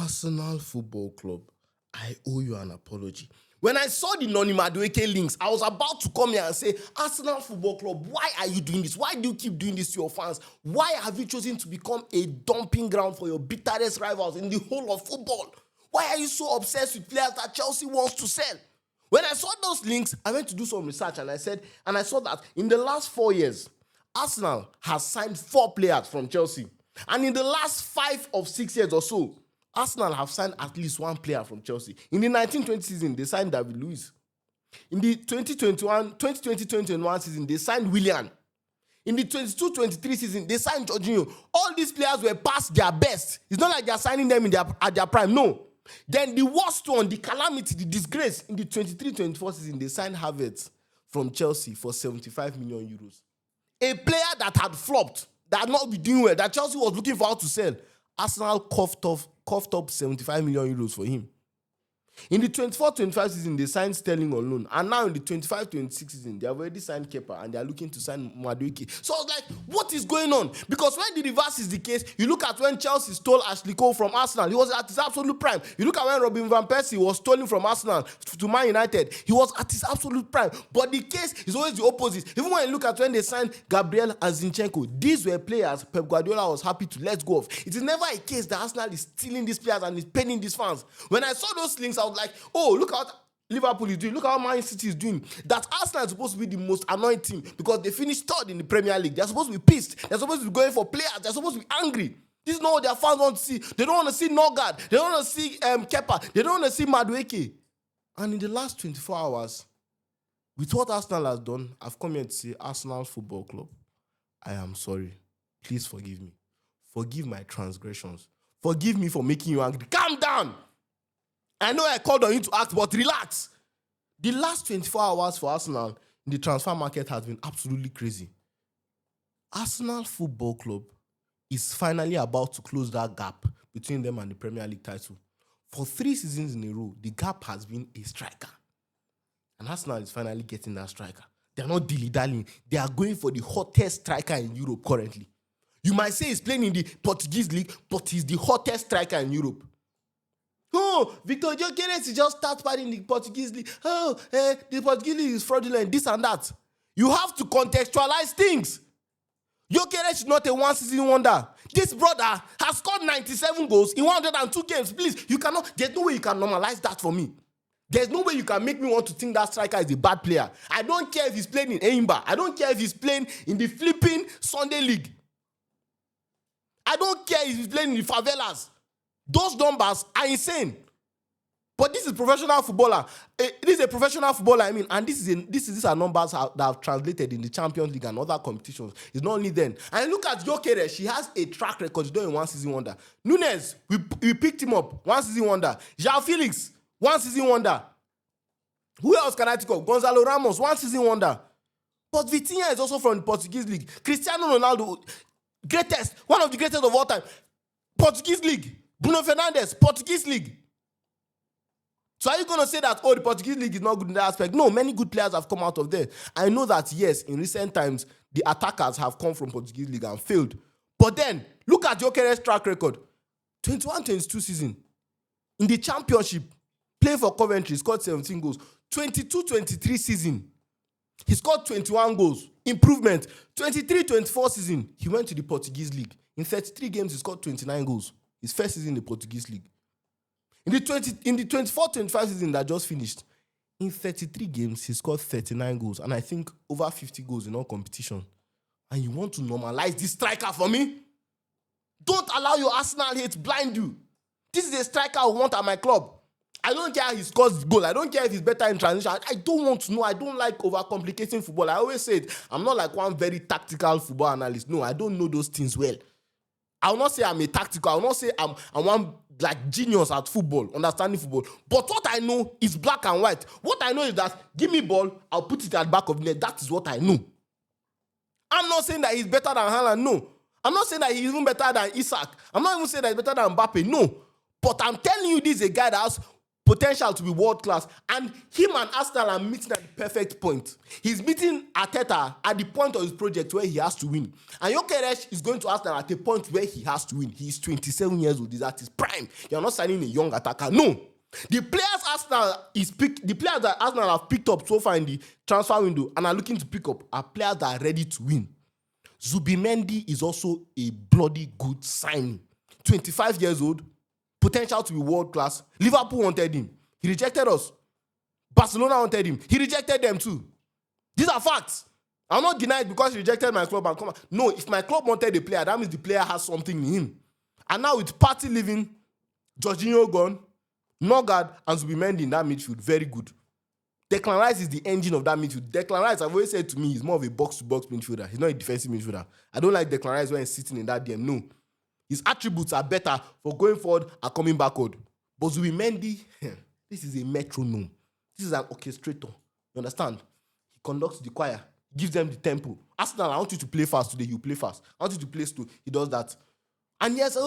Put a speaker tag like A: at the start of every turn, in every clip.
A: Arsenal Football Club, I owe you an apology. When I saw the Noni Madueke links, I was about to come here and say, Arsenal Football Club, why are you doing this? Why do you keep doing this to your fans? Why have you chosen to become a dumping ground for your bitterest rivals in the whole of football? Why are you so obsessed with players that Chelsea wants to sell? When I saw those links, I went to do some research and I saw that in the last 4 years, Arsenal has signed 4 players from Chelsea. And in the last 5 or 6 years or so, Arsenal have signed at least 1 player from Chelsea. In the 1920 season, they signed David Luiz. In the 2020-21 season, they signed Willian. In the 22-23 season, they signed Jorginho. All these players were past their best. It's not like they're signing them at their prime. No. Then the worst one, the calamity, the disgrace, in the 23-24 season, they signed Havertz from Chelsea for 75 million euros. A player that had flopped, that had not been doing well, that Chelsea was looking for how to sell. Arsenal coughed up 75 million euros for him. In the 24-25 season, they signed Sterling on loan. And now in the 25-26 season, they have already signed Kepa and they are looking to sign Madueke. So I was like, what is going on? Because when the reverse is the case, you look at when Chelsea stole Ashley Cole from Arsenal. He was at his absolute prime. You look at when Robin Van Persie was stolen from Arsenal to Man United. He was at his absolute prime. But the case is always the opposite. Even when you look at when they signed Gabriel and Zinchenko, these were players Pep Guardiola was happy to let go of. It is never a case that Arsenal is stealing these players and is paying these fans. When I saw those links, I was like, oh, look at what Liverpool is doing. Look at how Man City is doing. That Arsenal is supposed to be the most annoyed team because they finished 3rd in the Premier League. They're supposed to be pissed. They're supposed to be going for players. They're supposed to be angry. This is not what their fans want to see. They don't want to see Norgard. They don't want to see Kepa. They don't want to see Madueke. And in the last 24 hours, with what Arsenal has done, I've come here to say, Arsenal Football Club, I am sorry. Please forgive me. Forgive my transgressions. Forgive me for making you angry. Calm down. I know I called on you to act, but relax. The last 24 hours for Arsenal in the transfer market has been absolutely crazy. Arsenal Football Club is finally about to close that gap between them and the Premier League title. For 3 seasons in a row, the gap has been a striker. And Arsenal is finally getting that striker. They're not dilly-dallying. They are going for the hottest striker in Europe currently. You might say he's playing in the Portuguese league, but he's the hottest striker in Europe. Oh, Victor Gyrokeres just start playing in the Portuguese league. Oh, the Portuguese league is fraudulent, this and that. You have to contextualize things. Gyrokeres is not a one-season wonder. This brother has scored 97 goals in 102 games. Please, there's no way you can normalize that for me. There's no way you can make me want to think that striker is a bad player. I don't care if he's playing in Eimba. I don't care if he's playing in the flipping Sunday league. I don't care if he's playing in the favelas. Those numbers are insane. But this is professional footballer. This is a professional footballer, and these are numbers that have translated in the Champions League and other competitions. It's not only then. And look at Gyrokeres. She has a track record. She's doing 1 season wonder. Nunes, we picked him up. 1 season wonder. João Felix, 1 season wonder. Who else can I think of? Gonzalo Ramos, 1 season wonder. But Vitinha is also from the Portuguese league. Cristiano Ronaldo, one of the greatest of all time. Portuguese league. Bruno Fernandes, Portuguese league. So are you going to say that, the Portuguese league is not good in that aspect? No, many good players have come out of there. I know that, yes, in recent times, the attackers have come from Portuguese league and failed. But then, look at Gyrokeres' track record. 21-22 season. In the championship, playing for Coventry, he scored 17 goals. 22-23 season, he scored 21 goals. Improvement. 23-24 season, he went to the Portuguese league. In 33 games, he scored 29 goals. His first season in the Portuguese league. In the 24-25 season that just finished, in 33 games, he scored 39 goals. And I think over 50 goals in all competition. And you want to normalize this striker for me? Don't allow your Arsenal hate blind you. This is a striker I want at my club. I don't care if he scores goal. I don't care if he's better in transition. I don't want to know. I don't like overcomplicating football. I always say it. I'm not like one very tactical football analyst. No, I don't know those things well. I will not say I'm a tactical. I will not say I'm one like genius at football, understanding football. But what I know is black and white. What I know is that give me ball, I'll put it at the back of the net. That is what I know. I'm not saying that he's better than Haaland. No. I'm not saying that he's even better than Isak. I'm not even saying that he's better than Mbappe. No. But I'm telling you, this is a guy that has potential to be world class, and him and Arsenal are meeting at the perfect point. He's meeting Arteta at the point of his project where he has to win, and Gyrokeres is going to Arsenal at a point where he has to win. He's 27 years old. He's at his prime. You're not signing a young attacker. No. The players that Arsenal have picked up so far in the transfer window and are looking to pick up are players that are ready to win. Zubimendi is also a bloody good signing. 25 years old, potential to be world class. Liverpool wanted him. He rejected us. Barcelona wanted him. He rejected them too. These are facts. I'm not denying it because he rejected my club and come on. No, if my club wanted a player, that means the player has something in him. And now with Partey leaving, Jorginho gone, Nogard and Zubimendi in that midfield, very good. Declan Rice is the engine of that midfield. Declan Rice, I've always said to me, he's more of a box-to-box midfielder. He's not a defensive midfielder. I don't like Declan Rice when he's sitting in that DM. No. His attributes are better for going forward and coming backward. But Zubimendi, this is a metronome. This is an orchestrator. You understand? He conducts the choir. He gives them the tempo. Arsenal, I want you to play fast today. You play fast. I want you to play slow. He does that. And yes,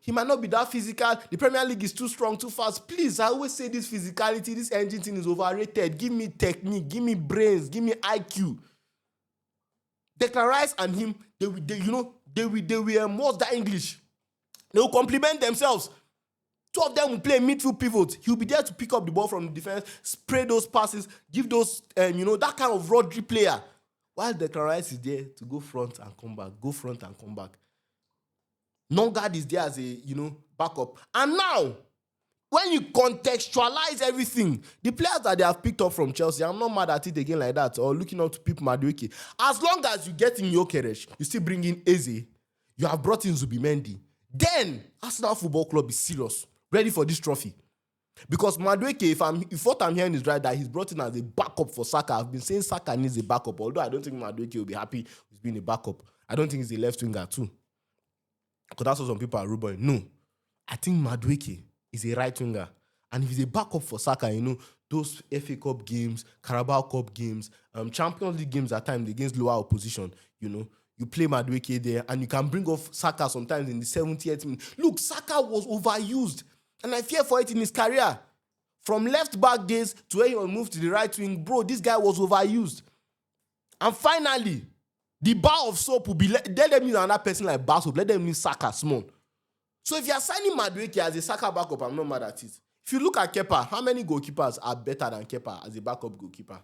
A: he might not be that physical. The Premier League is too strong, too fast. Please, I always say this physicality, this engine thing is overrated. Give me technique, give me brains, give me IQ. Declan Rice and him, they will most that English. They will complement themselves. Two of them will play midfield pivots. He'll be there to pick up the ball from the defense, spray those passes, give those, that kind of Rodri player. While Declan Rice is there to go front and come back, go front and come back. Nongard is there as a, backup. And now, when you contextualize everything, the players that they have picked up from Chelsea, I'm not mad at it again like that, or looking up to Pep Madueke. As long as you get in Gyrokeres, you still bring in Eze, you have brought in Zubimendi, then Arsenal Football Club is serious, ready for this trophy. Because Madueke, if what I'm hearing is right, that he's brought in as a backup for Saka. I've been saying Saka needs a backup, although I don't think Madueke will be happy with being a backup. I don't think he's a left winger too. Because that's what some people are rumoring. No. I think Madueke is a right winger. And if he's a backup for Saka, those FA Cup games, Carabao Cup games, Champions League games at times against lower opposition, you play Madueke there and you can bring off Saka sometimes in the 70th minute. Look, Saka was overused. And I fear for it in his career. From left back days to where he was moved to the right wing, bro, this guy was overused. And finally, the bar of soap will be, let them use another person like bar soap. Let them use Saka small. So if you are signing Madueke as a Saka backup, I'm not mad at it. If you look at Kepa, how many goalkeepers are better than Kepa as a backup goalkeeper?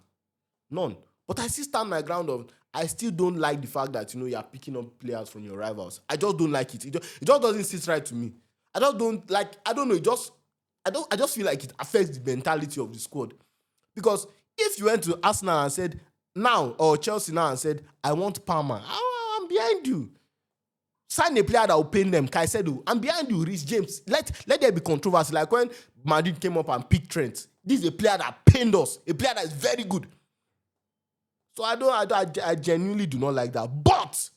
A: None. But I still stand my ground of, I still don't like the fact that, you are picking up players from your rivals. I just don't like it. It just doesn't sit right to me. I just don't like, I don't know, I just feel like it affects the mentality of the squad. Because if you went to Arsenal and said, now, or Chelsea now and said, I want Palmer, I'm behind you. Sign a player that will pain them. Caicedo, I'm behind you. Reece James. Let there be controversy. Like when Madrid came up and picked Trent. This is a player that pained us. A player that is very good. So I genuinely do not like that. But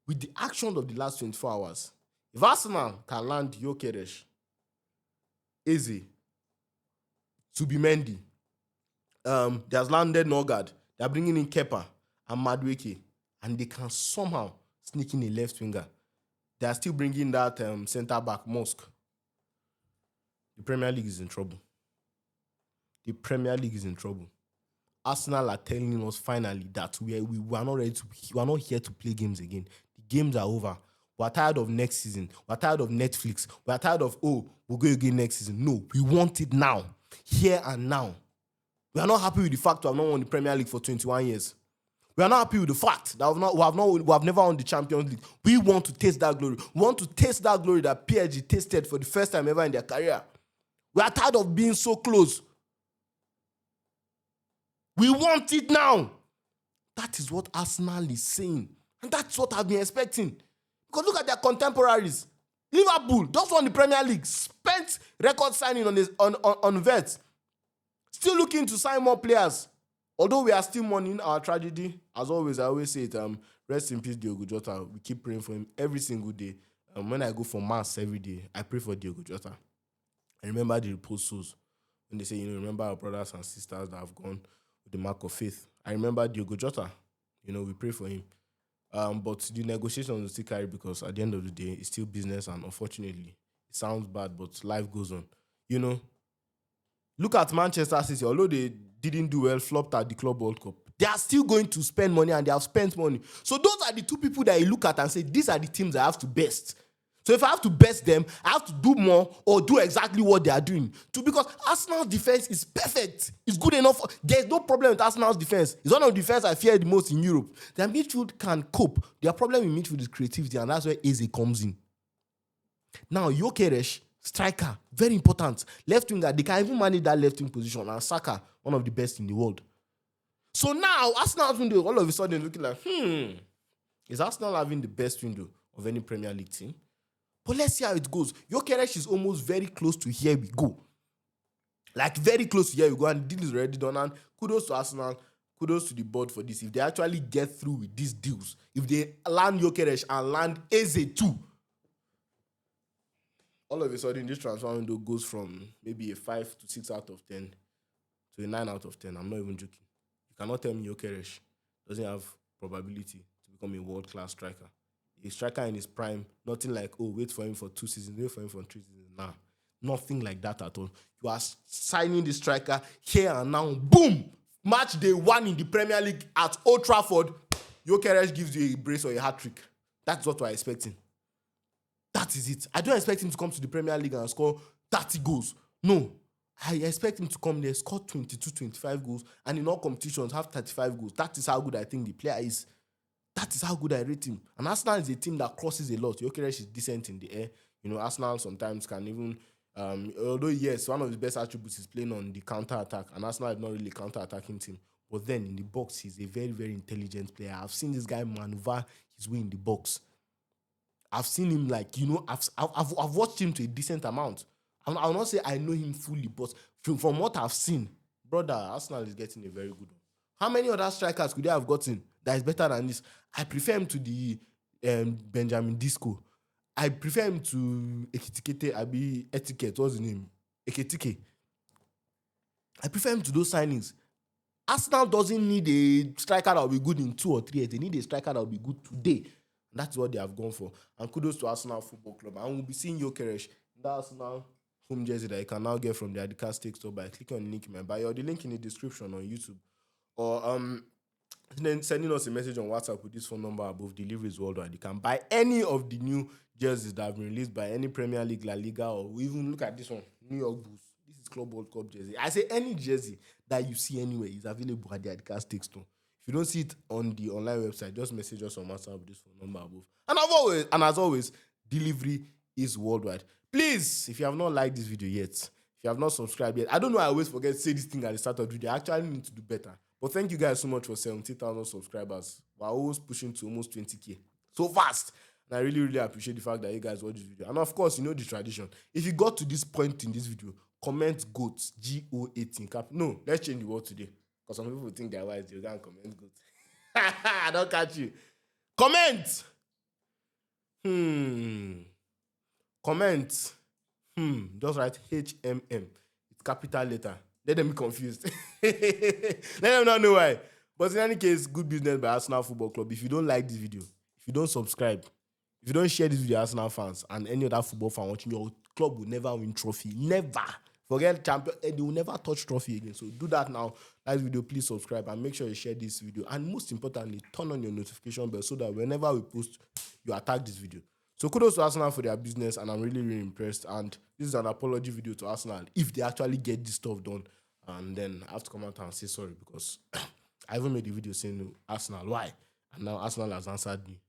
A: with the action of the last 24 hours, if Arsenal can land Gyrokeres, Eze, Zubimendi, they has landed Nogard, they're bringing in Kepa and Madueke, and they can somehow sneak in a left winger. They are still bringing that centre-back, Musk. The Premier League is in trouble. The Premier League is in trouble. Arsenal are telling us finally that we are not ready we are not here to play games again. The games are over. We're tired of next season. We're tired of Netflix. We're tired of, we'll go again next season. No, we want it now. Here and now. We are not happy with the fact we have not won the Premier League for 21 years. We are not happy with the fact that we have never won the Champions League. We want to taste that glory. We want to taste that glory that PSG tasted for the first time ever in their career. We are tired of being so close. We want it now. That is what Arsenal is saying. And that's what I've been expecting. Because look at their contemporaries. Liverpool just won the Premier League. Spent record signing on vets. Still looking to sign more players. Although we are still mourning our tragedy, as always, I always say it, rest in peace, Diogo Jota. We keep praying for him every single day. When I go for mass every day, I pray for Diogo Jota. I remember the reposed souls. When they say, remember our brothers and sisters that have gone with the mark of faith. I remember Diogo Jota. We pray for him. But the negotiations will still carry because at the end of the day, it's still business, and unfortunately, it sounds bad, but life goes on. Look at Manchester City, although they didn't do well, flopped at the Club World Cup. They are still going to spend money, and they have spent money. So those are the two people that you look at and say, these are the teams I have to best. So if I have to best them, I have to do more or do exactly what they are doing. Because Arsenal's defense is perfect. It's good enough. There's no problem with Arsenal's defense. It's one of the defense I fear the most in Europe. Their midfield can cope. Their problem in midfield is creativity, and that's where Eze comes in. Now, Gyrokeres, striker, very important. Left winger, they can even manage that left wing position. And Saka, one of the best in the world. So now, Arsenal's window, all of a sudden, looking like, is Arsenal having the best window of any Premier League team? But let's see how it goes. Gyrokeres is almost very close to here we go. Like, very close to here we go. And the deal is already done. And kudos to Arsenal. Kudos to the board for this. If they actually get through with these deals, if they land Gyrokeres and land Eze too, all of a sudden, this transfer window goes from maybe a 5 to 6 out of 10 to a 9 out of 10. I'm not even joking. You cannot tell me Gyrokeres doesn't have probability to become a world-class striker. A striker in his prime, nothing like, oh, wait for him for 2 seasons, wait for him for 3 seasons. Nah, nothing like that at all. You are signing the striker here and now. Boom! Match day 1 in the Premier League at Old Trafford. Gyrokeres gives you a brace or a hat-trick. That's what we're expecting. That is it. I don't expect him to come to the Premier League and score 30 goals. No. I expect him to come there, score 22, 25 goals, and in all competitions have 35 goals. That is how good I think the player is. That is how good I rate him. And Arsenal is a team that crosses a lot. Gyrokeres is decent in the air. You know, Arsenal sometimes can even, although yes, one of his best attributes is playing on the counter-attack, and Arsenal is not really a counter-attacking team. But then in the box, he's a very, very intelligent player. I've seen this guy maneuver his way in the box. I've seen him I've watched him to a decent amount. I'll not say I know him fully, but from what I've seen, brother, Arsenal is getting a very good one. How many other strikers could they have gotten that is better than this? I prefer him to the Benjamin Disco. I prefer him to Etiquette, what's his name? Eketike. I prefer him to those signings. Arsenal doesn't need a striker that will be good in 2 or 3 years. They need a striker that will be good today. That's what they have gone for. And kudos to Arsenal Football Club. And we'll be seeing Gyrokeres in the Arsenal home jersey that you can now get from the Adidas Steak store by clicking on the link in my bio or the link in the description on YouTube. Or then sending us a message on WhatsApp with this phone number above. Deliveries worldwide. You can buy any of the new jerseys that have been released by any Premier League, La Liga, or even look at this one, New York Bulls. This is Club World Cup jersey. I say any jersey that you see anywhere is available at the Adidas Steak store. If you don't see it on the online website, just message us on WhatsApp with this phone number above. And as always, delivery is worldwide. Please, if you have not liked this video yet, if you have not subscribed yet, I don't know, I always forget to say this thing at the start of the video. I actually need to do better. But thank you guys so much for 70,000 subscribers. We're always pushing to almost 20K. So fast. And I really, really appreciate the fact that you guys watch this video. And of course, you know the tradition. If you got to this point in this video, comment GOAT, G-O-A-T. No, let's change the word today. Because some people think they're wise, they can't comment GOAT. I don't catch you. Comment! Comment. Just write HMM. It's capital letter. Let them be confused. Let them not know why. But in any case, good business by Arsenal Football Club. If you don't like this video, if you don't subscribe, if you don't share this video, Arsenal fans and any other football fan watching, your club will never win trophy. Never. Forget champion. They will never touch trophy again. So do that now. Like this video, please subscribe and make sure you share this video. And most importantly, turn on your notification bell so that whenever we post, you attack this video. So kudos to Arsenal for their business, and I'm really, really impressed. And this is an apology video to Arsenal if they actually get this stuff done. And then I have to come out and say sorry because I even made a video saying Arsenal, why? And now Arsenal has answered me.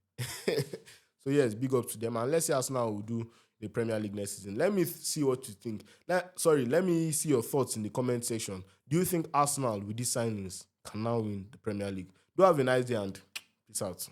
A: So yes, big up to them. And let's say Arsenal will do the Premier League next season. Let me see what you think. Let me see your thoughts in the comment section. Do you think Arsenal with these signings can now win the Premier League? Do have a nice day and peace out.